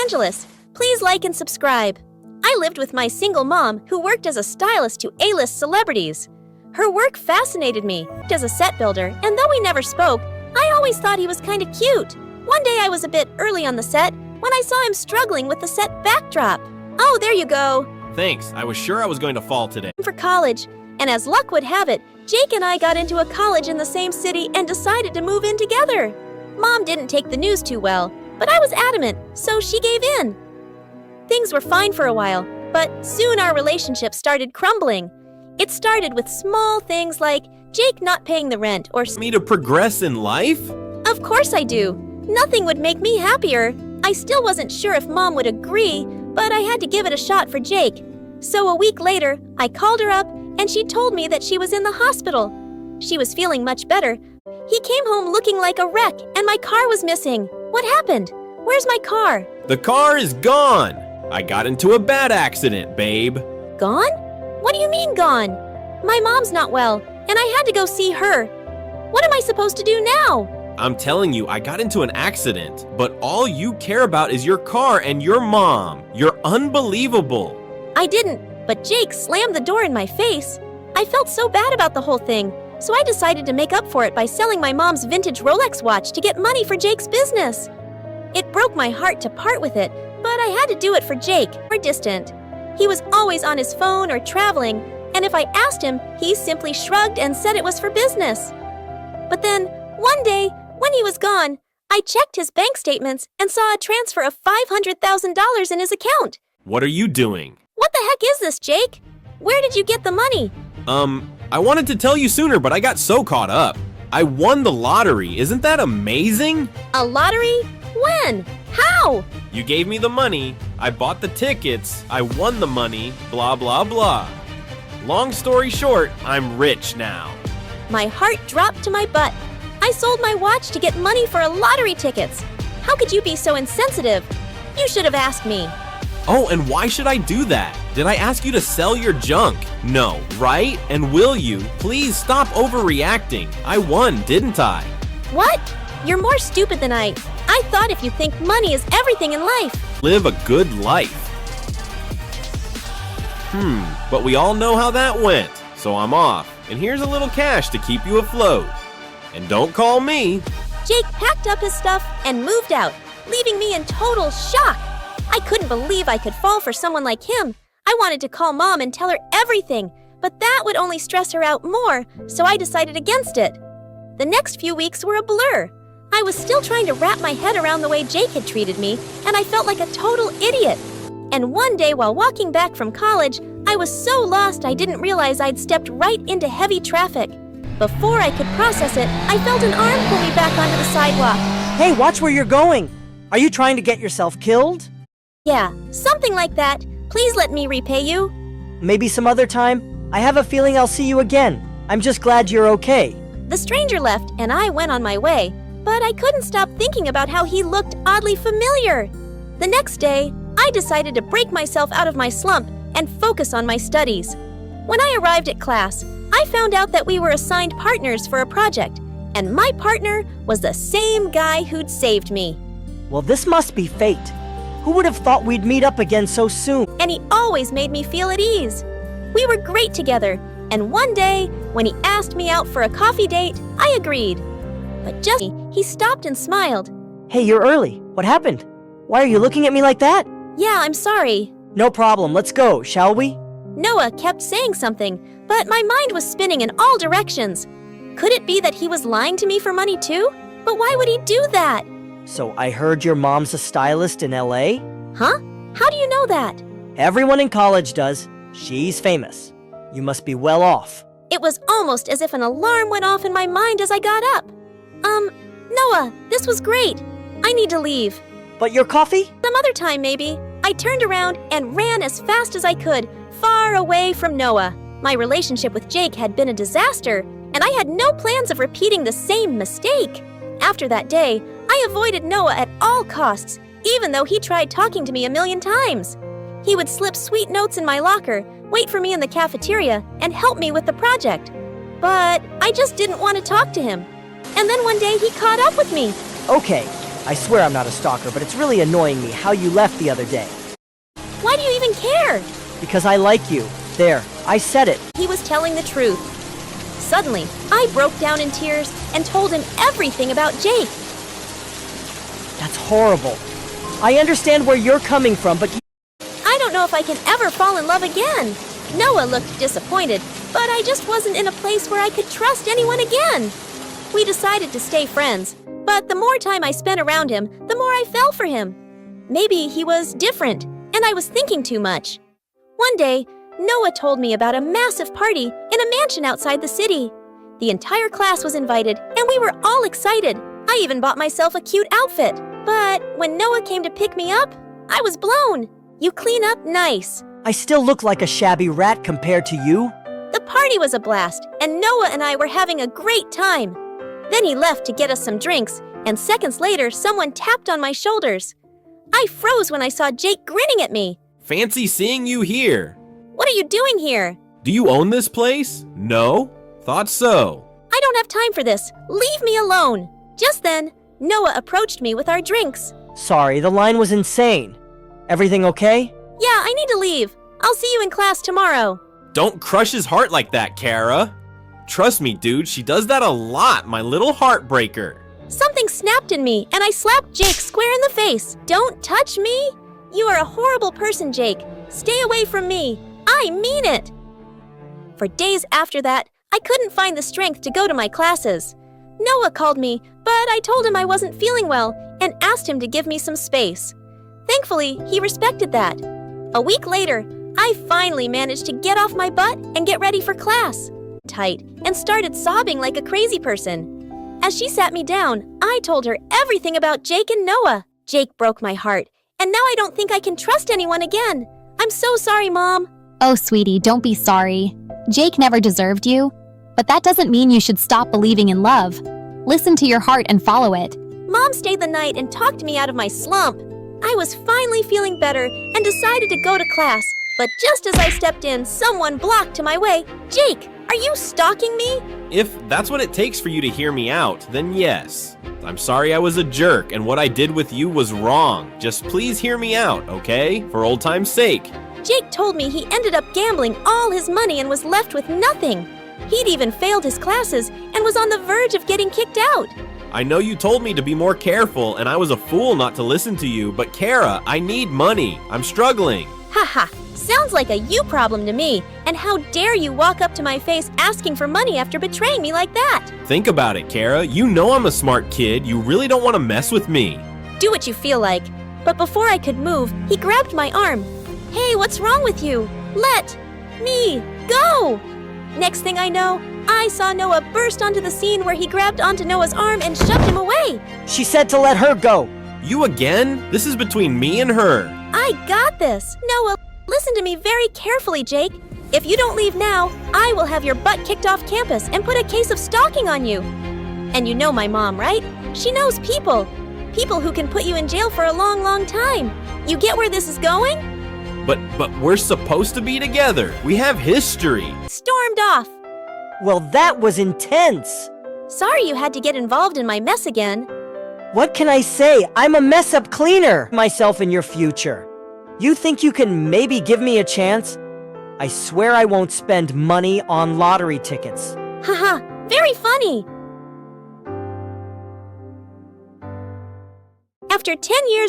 Angeles. Please like and subscribe. I lived with my single mom who worked as a stylist to A-list celebrities. Her work fascinated me as a set builder, and though we never spoke, I always thought he was kind of cute. One day I was a bit early on the set when I saw him struggling with the set backdrop. Oh, there you go. Thanks, I was sure I was going to fall today. For college, and as luck would have it, Jake and I got into a college in the same city and decided to move in together. Mom didn't take the news too well, but I was adamant, so she gave in. Things were fine for a while, but soon our relationship started crumbling. It started with small things like Jake not paying the rent or Me to progress in life? Of course I do. Nothing would make me happier. I still wasn't sure if Mom would agree, but I had to give it a shot for Jake. So a week later, I called her up and she told me that she was in the hospital. She was feeling much better. He came home looking like a wreck and my car was missing. What happened? Where's my car? The car is gone! I got into a bad accident, babe. Gone? What do you mean gone? My mom's not well, and I had to go see her. What am I supposed to do now? I'm telling you, I got into an accident, but all you care about is your car and your mom. You're unbelievable. I didn't, but Jake slammed the door in my face. I felt so bad about the whole thing, so I decided to make up for it by selling my mom's vintage Rolex watch to get money for Jake's business. It broke my heart to part with it, but I had to do it for Jake. We're distant. He was always on his phone or traveling, and if I asked him, he simply shrugged and said it was for business. But then, one day, when he was gone, I checked his bank statements and saw a transfer of $500,000 in his account. What are you doing? What the heck is this, Jake? Where did you get the money? I wanted to tell you sooner, but I got so caught up. I won the lottery. Isn't that amazing? A lottery? When? How? You gave me the money, I bought the tickets, I won the money, blah, blah, blah. Long story short, I'm rich now. My heart dropped to my butt. I sold my watch to get money for a lottery tickets. How could you be so insensitive? You should have asked me. Oh, and why should I do that? Did I ask you to sell your junk? No, right? And will you? Please stop overreacting. I won, didn't I? What? You're more stupid than I thought if you think money is everything in life. Live a good life. But we all know how that went, so I'm off. And here's a little cash to keep you afloat. And don't call me. Jake packed up his stuff and moved out, leaving me in total shock. I couldn't believe I could fall for someone like him. I wanted to call Mom and tell her everything, but that would only stress her out more, so I decided against it. The next few weeks were a blur. I was still trying to wrap my head around the way Jake had treated me, and I felt like a total idiot. And one day while walking back from college, I was so lost I didn't realize I'd stepped right into heavy traffic. Before I could process it, I felt an arm pull me back onto the sidewalk. Hey, watch where you're going! Are you trying to get yourself killed? Yeah, something like that. Please let me repay you. Maybe some other time? I have a feeling I'll see you again. I'm just glad you're okay. The stranger left and I went on my way, but I couldn't stop thinking about how he looked oddly familiar. The next day, I decided to break myself out of my slump and focus on my studies. When I arrived at class, I found out that we were assigned partners for a project, and my partner was the same guy who'd saved me. Well, this must be fate. Who would have thought we'd meet up again so soon? And he always made me feel at ease. We were great together, and one day, when he asked me out for a coffee date, I agreed. But just he stopped and smiled. Hey, you're early. What happened? Why are you looking at me like that? Yeah, I'm sorry. No problem. Let's go, shall we? Noah kept saying something, but my mind was spinning in all directions. Could it be that he was lying to me for money too? But why would he do that? So I heard your mom's a stylist in LA? Huh? How do you know that? Everyone in college does. She's famous. You must be well off. It was almost as if an alarm went off in my mind as I got up. Noah, this was great. I need to leave. But your coffee? Some other time, maybe. I turned around and ran as fast as I could, far away from Noah. My relationship with Jake had been a disaster, and I had no plans of repeating the same mistake. After that day, I avoided Noah at all costs, even though he tried talking to me a million times. He would slip sweet notes in my locker, wait for me in the cafeteria, and help me with the project. But I just didn't want to talk to him. And then one day he caught up with me. Okay, I swear I'm not a stalker, but it's really annoying me how you left the other day. Why do you even care? Because I like you. There, I said it. He was telling the truth. Suddenly, I broke down in tears and told him everything about Jake. That's horrible. I understand where you're coming from, but I don't know if I can ever fall in love again. Noah looked disappointed, but I just wasn't in a place where I could trust anyone again. We decided to stay friends, but the more time I spent around him, the more I fell for him. Maybe he was different, and I was thinking too much. One day, Noah told me about a massive party in a mansion outside the city. The entire class was invited, and we were all excited. I even bought myself a cute outfit. But when Noah came to pick me up, I was blown. You clean up nice. I still look like a shabby rat compared to you. The party was a blast, and Noah and I were having a great time. Then he left to get us some drinks, and seconds later, someone tapped on my shoulders. I froze when I saw Jake grinning at me. Fancy seeing you here. What are you doing here? Do you own this place? No? Thought so. I don't have time for this. Leave me alone. Just then, Noah approached me with our drinks. Sorry, the line was insane. Everything okay? Yeah, I need to leave. I'll see you in class tomorrow. Don't crush his heart like that, Kara. Trust me, dude, she does that a lot, my little heartbreaker. Something snapped in me, and I slapped Jake square in the face. Don't touch me! You are a horrible person, Jake. Stay away from me. I mean it. For days after that, I couldn't find the strength to go to my classes. Noah called me, but I told him I wasn't feeling well and asked him to give me some space. Thankfully, he respected that. A week later, I finally managed to get off my butt and get ready for class. Tight and started sobbing like a crazy person. As she sat me down, I told her everything about Jake and Noah. Jake broke my heart, and now I don't think I can trust anyone again. I'm so sorry, Mom. Oh, sweetie, don't be sorry. Jake never deserved you, but that doesn't mean you should stop believing in love. Listen to your heart and follow it. Mom stayed the night and talked me out of my slump. I was finally feeling better and decided to go to class. But just as I stepped in, someone blocked my way. Jake, are you stalking me? If that's what it takes for you to hear me out, then yes. I'm sorry I was a jerk and what I did with you was wrong. Just please hear me out, okay? For old time's sake. Jake told me he ended up gambling all his money and was left with nothing. He'd even failed his classes and was on the verge of getting kicked out. I know you told me to be more careful and I was a fool not to listen to you, but Kara, I need money. I'm struggling. Haha, sounds like a you problem to me. And how dare you walk up to my face asking for money after betraying me like that? Think about it, Kara. You know I'm a smart kid. You really don't want to mess with me. Do what you feel like. But before I could move, he grabbed my arm. Hey, what's wrong with you? Let me go! Next thing I know, I saw Noah burst onto the scene where he grabbed onto Noah's arm and shoved him away. She said to let her go. You again? This is between me and her. I got this. Noah, listen to me very carefully, Jake. If you don't leave now, I will have your butt kicked off campus and put a case of stalking on you. And you know my mom, right? She knows people. People who can put you in jail for a long, long time. You get where this is going? But we're supposed to be together. We have history. Stormed off. Well, that was intense. Sorry you had to get involved in my mess again. What can I say? I'm a mess-up cleaner. Myself in your future. You think you can maybe give me a chance? I swear I won't spend money on lottery tickets. Haha, very funny. After 10 years